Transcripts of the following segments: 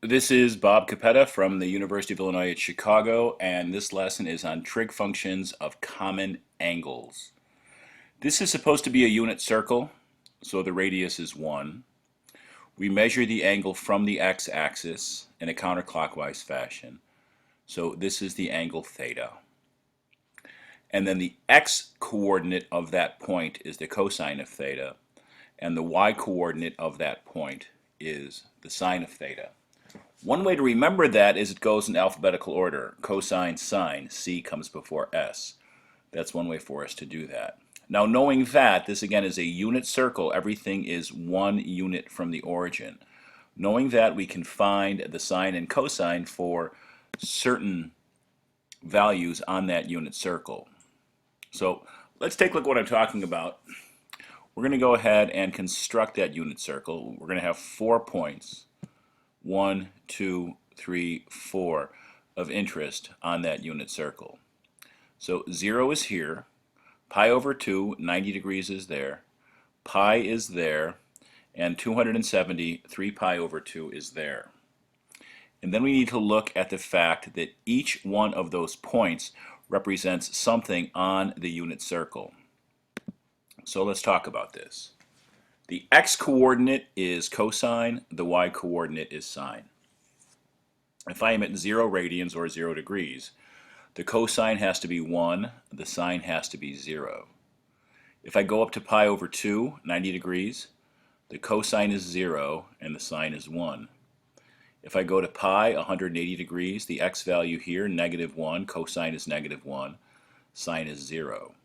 This is Bob Capetta from the University of Illinois at Chicago, and this lesson is on trig functions of common angles. This is supposed to be a unit circle, so the radius is 1. We measure the angle from the x-axis in a counterclockwise fashion. So this is the angle theta. And then the x-coordinate of that point is the cosine of theta, and the y-coordinate of that point is the sine of theta. One way to remember that is it goes in alphabetical order. Cosine, sine, C comes before S. That's one way for us to do that. Now, knowing that, this again is a unit circle. Everything is 1 unit from the origin. Knowing that, we can find the sine and cosine for certain values on that unit circle. So let's take a look at what I'm talking about. We're going to go ahead and construct that unit circle. We're going to have 4 points. 1, 2, 3, 4 of interest on that unit circle. So 0 is here, pi over 2, 90 degrees is there, pi is there, and 270, 3 pi over 2 is there. And then we need to look at the fact that each one of those points represents something on the unit circle. So let's talk about this. The x-coordinate is cosine, the y-coordinate is sine. If I am at 0 radians or 0 degrees, the cosine has to be 1, the sine has to be 0. If I go up to pi over 2, 90 degrees, the cosine is 0 and the sine is 1. If I go to pi, 180 degrees, the x value here, -1, cosine is -1, sine is 0.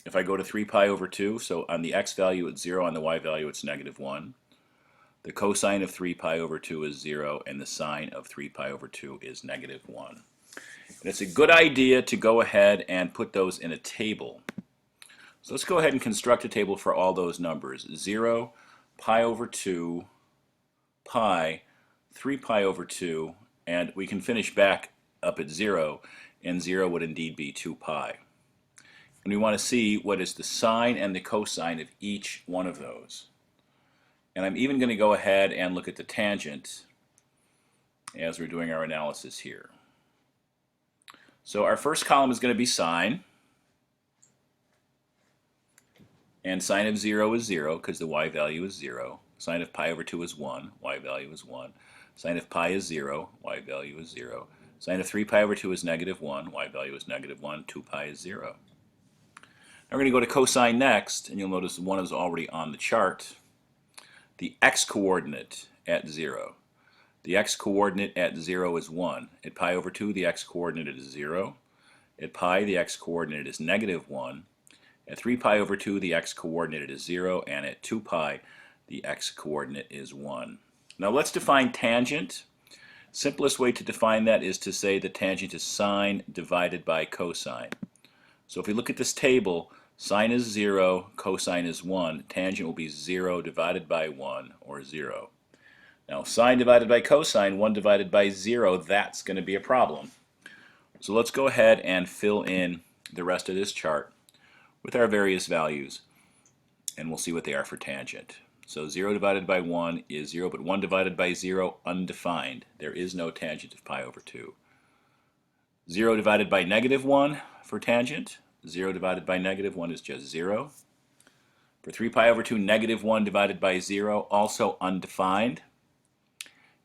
If I go to 3 pi over 2, so on the x value it's 0, on the y value it's -1. The cosine of 3 pi over 2 is 0, and the sine of 3 pi over 2 is -1. And it's a good idea to go ahead and put those in a table. So let's go ahead and construct a table for all those numbers. 0, pi over 2, pi, 3 pi over 2, and we can finish back up at 0, and 0 would indeed be 2 pi. And we want to see what is the sine and the cosine of each one of those. And I'm even going to go ahead and look at the tangent as we're doing our analysis here. So our first column is going to be sine. And sine of 0 is 0 because the y value is 0. Sine of pi over 2 is 1. Y value is 1. Sine of pi is 0. Y value is 0. Sine of 3 pi over 2 is -1. Y value is -1. 2 pi is 0. Now we're going to go to cosine next, and you'll notice 1 is already on the chart. The x-coordinate at 0. The x-coordinate at 0 is 1. At pi over 2, the x-coordinate is 0. At pi, the x-coordinate is -1. At 3 pi over 2, the x-coordinate is 0. And at 2 pi, the x-coordinate is 1. Now let's define tangent. Simplest way to define that is to say the tangent is sine divided by cosine. So if we look at this table, sine is 0, cosine is 1. Tangent will be 0 divided by 1, or 0. Now sine divided by cosine, 1 divided by 0, that's going to be a problem. So let's go ahead and fill in the rest of this chart with our various values, and we'll see what they are for tangent. So 0 divided by 1 is 0, but 1 divided by 0, undefined. There is no tangent of pi over 2. 0 divided by -1 for tangent. 0 divided by -1 is just 0. For 3 pi over 2, -1 divided by 0, also undefined.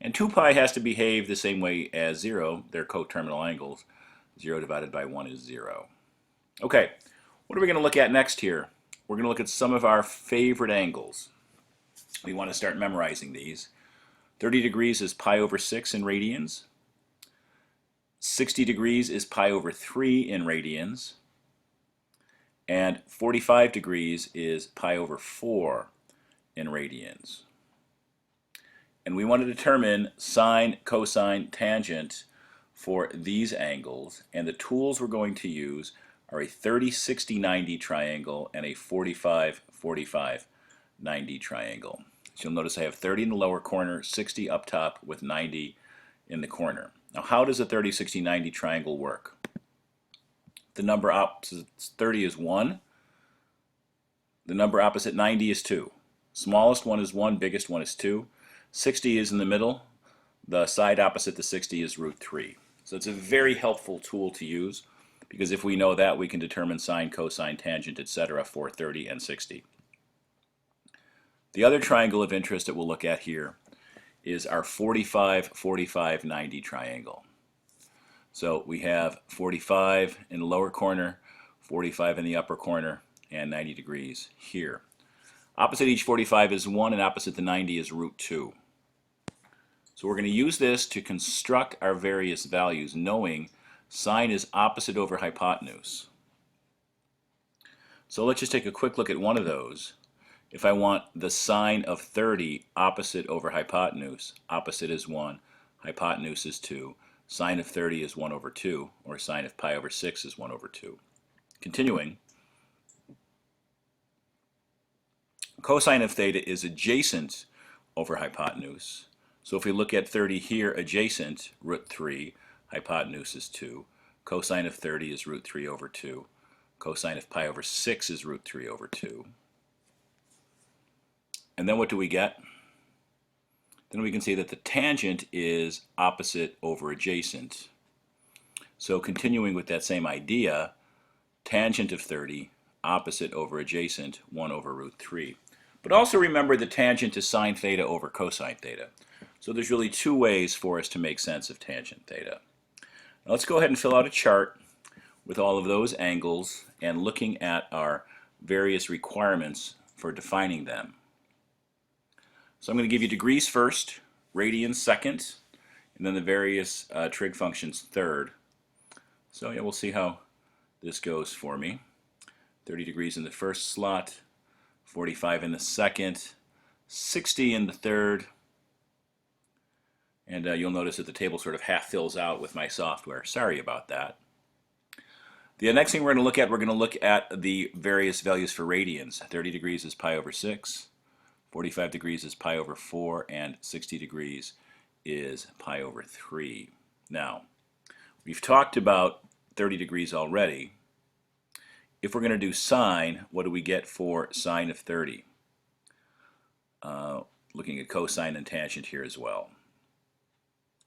And 2 pi has to behave the same way as 0. They're coterminal angles. 0 divided by 1 is 0. Okay, what are we going to look at next here? We're going to look at some of our favorite angles. We want to start memorizing these. 30 degrees is pi over 6 in radians. 60 degrees is pi over 3 in radians. And 45 degrees is pi over 4 in radians. And we want to determine sine, cosine, tangent for these angles. And the tools we're going to use are a 30, 60, 90 triangle and a 45, 45, 90 triangle. So you'll notice I have 30 in the lower corner, 60 up top with 90 in the corner. Now how does a 30, 60, 90 triangle work? The number opposite 30 is 1. The number opposite 90 is 2. Smallest one is 1, biggest one is 2. 60 is in the middle. the side opposite the 60 is root 3. So it's a very helpful tool to use, because if we know that, we can determine sine, cosine, tangent, etc. for 30 and 60. The other triangle of interest that we'll look at here is our 45, 45, 90 triangle. So we have 45 in the lower corner, 45 in the upper corner, and 90 degrees here. Opposite each 45 is 1, and opposite the 90 is root 2. So we're going to use this to construct our various values, knowing sine is opposite over hypotenuse. So let's just take a quick look at one of those. If I want the sine of 30 opposite over hypotenuse, opposite is 1, hypotenuse is 2. Sine of 30 is 1 over 2, or sine of pi over 6 is 1 over 2. Continuing, cosine of theta is adjacent over hypotenuse. So if we look at 30 here, adjacent, root 3, hypotenuse is 2. Cosine of 30 is root 3 over 2. Cosine of pi over 6 is root 3 over 2. And then what do we get? Then we can see that the tangent is opposite over adjacent. So continuing with that same idea, tangent of 30, opposite over adjacent, 1 over root 3. But also remember the tangent is sine theta over cosine theta. So there's really two ways for us to make sense of tangent theta. Now let's go ahead and fill out a chart with all of those angles and looking at our various requirements for defining them. So I'm going to give you degrees first, radians second, and then the various trig functions third. So yeah, we'll see how this goes for me. 30 degrees in the first slot, 45 in the second, 60 in the third, and you'll notice that the table sort of half fills out with my software. Sorry about that. The next thing we're going to look at the various values for radians. 30 degrees is pi over 6, 45 degrees is pi over 4, and 60 degrees is pi over 3. Now, we've talked about 30 degrees already. If we're going to do sine, what do we get for sine of 30? Looking at cosine and tangent here as well.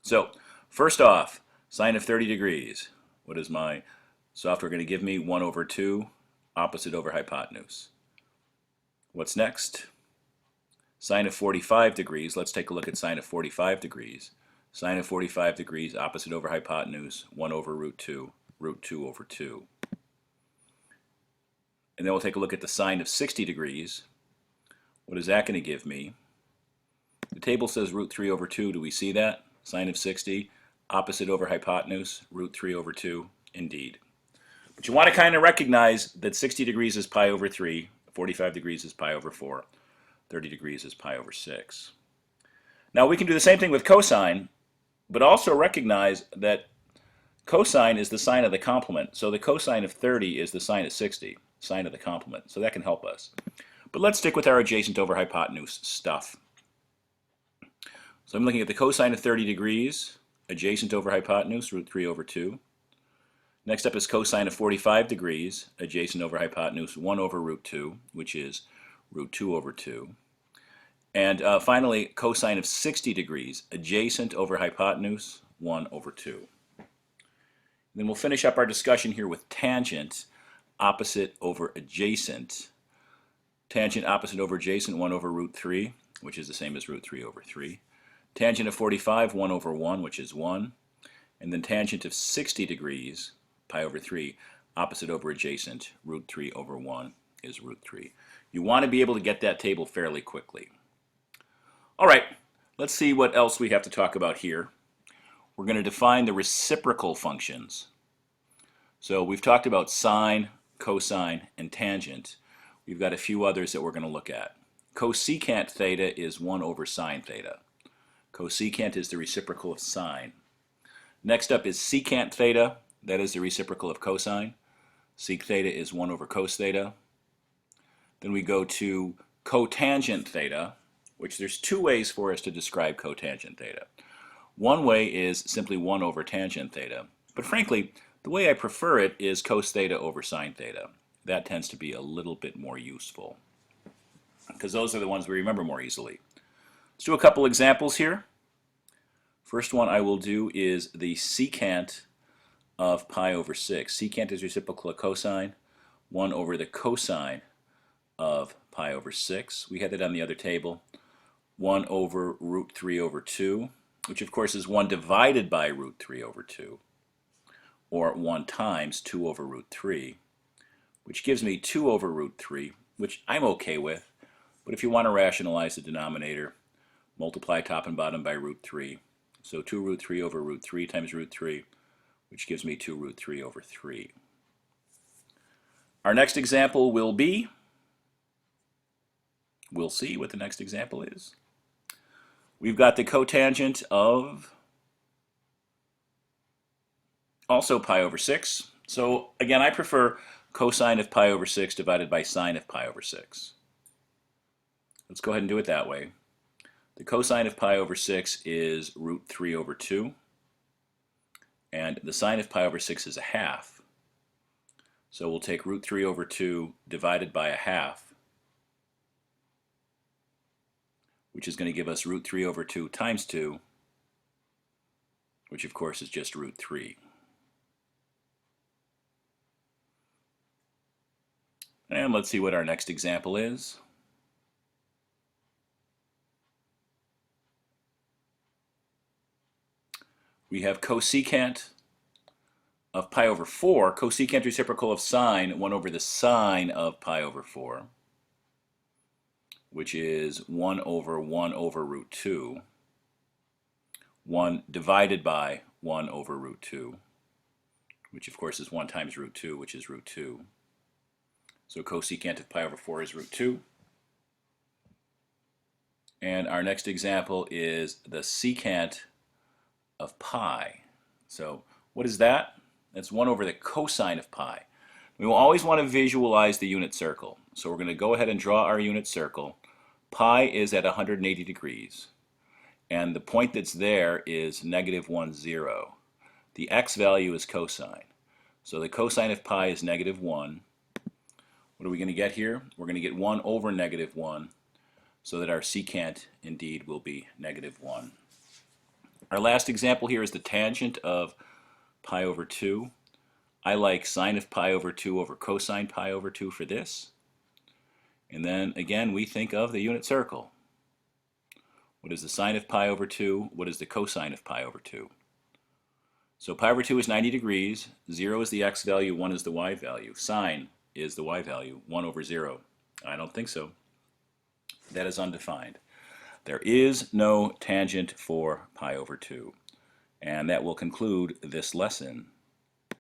So, first off, sine of 30 degrees. What is my software going to give me? 1 over 2, opposite over hypotenuse. What's next? Sine of 45 degrees. Let's take a look at sine of 45 degrees. Sine of 45 degrees, opposite over hypotenuse, 1 over root 2 over 2. And then we'll take a look at the sine of 60 degrees. What is that going to give me? The table says root 3 over 2. Do we see that? Sine of 60, opposite over hypotenuse, root 3 over 2, indeed. But you want to kind of recognize that 60 degrees is pi over 3, 45 degrees is pi over 4, 30 degrees is pi over 6. Now we can do the same thing with cosine, but also recognize that cosine is the sine of the complement. So the cosine of 30 is the sine of 60, sine of the complement. So that can help us. But let's stick with our adjacent over hypotenuse stuff. So I'm looking at the cosine of 30 degrees, adjacent over hypotenuse, root 3 over 2. Next up is cosine of 45 degrees, adjacent over hypotenuse, 1 over root 2, which is root 2 over 2. And finally, cosine of 60 degrees, adjacent over hypotenuse, 1 over 2. Then we'll finish up our discussion here with tangent, opposite over adjacent. Tangent opposite over adjacent, 1 over root 3, which is the same as root 3 over 3. Tangent of 45, 1 over 1, which is 1. And then tangent of 60 degrees, pi over 3, opposite over adjacent, root 3 over 1 is root 3. You want to be able to get that table fairly quickly. All right, let's see what else we have to talk about here. We're going to define the reciprocal functions. So we've talked about sine, cosine, and tangent. We've got a few others that we're going to look at. Cosecant theta is 1 over sine theta. Cosecant is the reciprocal of sine. Next up is secant theta. That is the reciprocal of cosine. Sec theta is 1 over cos theta. Then we go to cotangent theta, which there's two ways for us to describe cotangent theta. One way is simply 1 over tangent theta. But frankly, the way I prefer it is cos theta over sine theta. That tends to be a little bit more useful, because those are the ones we remember more easily. Let's do a couple examples here. First one I will do is the secant of pi over 6. Secant is reciprocal of cosine. 1 over the cosine of pi over 6. We had that on the other table. 1 over root 3 over 2, which of course is 1 divided by root 3 over 2, or 1 times 2 over root 3, which gives me 2 over root 3, which I'm okay with. But if you want to rationalize the denominator, multiply top and bottom by root 3. So 2 root 3 over root 3 times root 3, which gives me 2 root 3 over 3. Our next example will be, we'll see what the next example is. We've got the cotangent of also pi over 6. So again, I prefer cosine of pi over 6 divided by sine of pi over 6. Let's go ahead and do it that way. The cosine of pi over 6 is root 3 over 2. And the sine of pi over 6 is a half. So we'll take root 3 over 2 divided by a half, which is going to give us root 3 over 2 times 2, which of course is just root 3. And let's see what our next example is. We have cosecant of pi over 4, cosecant reciprocal of sine, 1 over the sine of pi over 4, which is 1 over root 2, 1 divided by 1 over root 2, which of course is 1 times root 2, which is root 2. So cosecant of pi over 4 is root 2. And our next example is the secant of pi. So what is that? That's 1 over the cosine of pi. We will always want to visualize the unit circle. So we're going to go ahead and draw our unit circle. Pi is at 180 degrees. And the point that's there is -1, 0. The x value is cosine. So the cosine of pi is -1. What are we going to get here? We're going to get 1 over -1, so that our secant indeed will be -1. Our last example here is the tangent of pi over 2. I like sine of pi over 2 over cosine pi over 2 for this. And then again, we think of the unit circle. What is the sine of pi over 2? What is the cosine of pi over 2? So pi over 2 is 90 degrees. 0 is the x value, 1 is the y value. Sine is the y value, 1 over 0. I don't think so. That is undefined. There is no tangent for pi over 2. And that will conclude this lesson.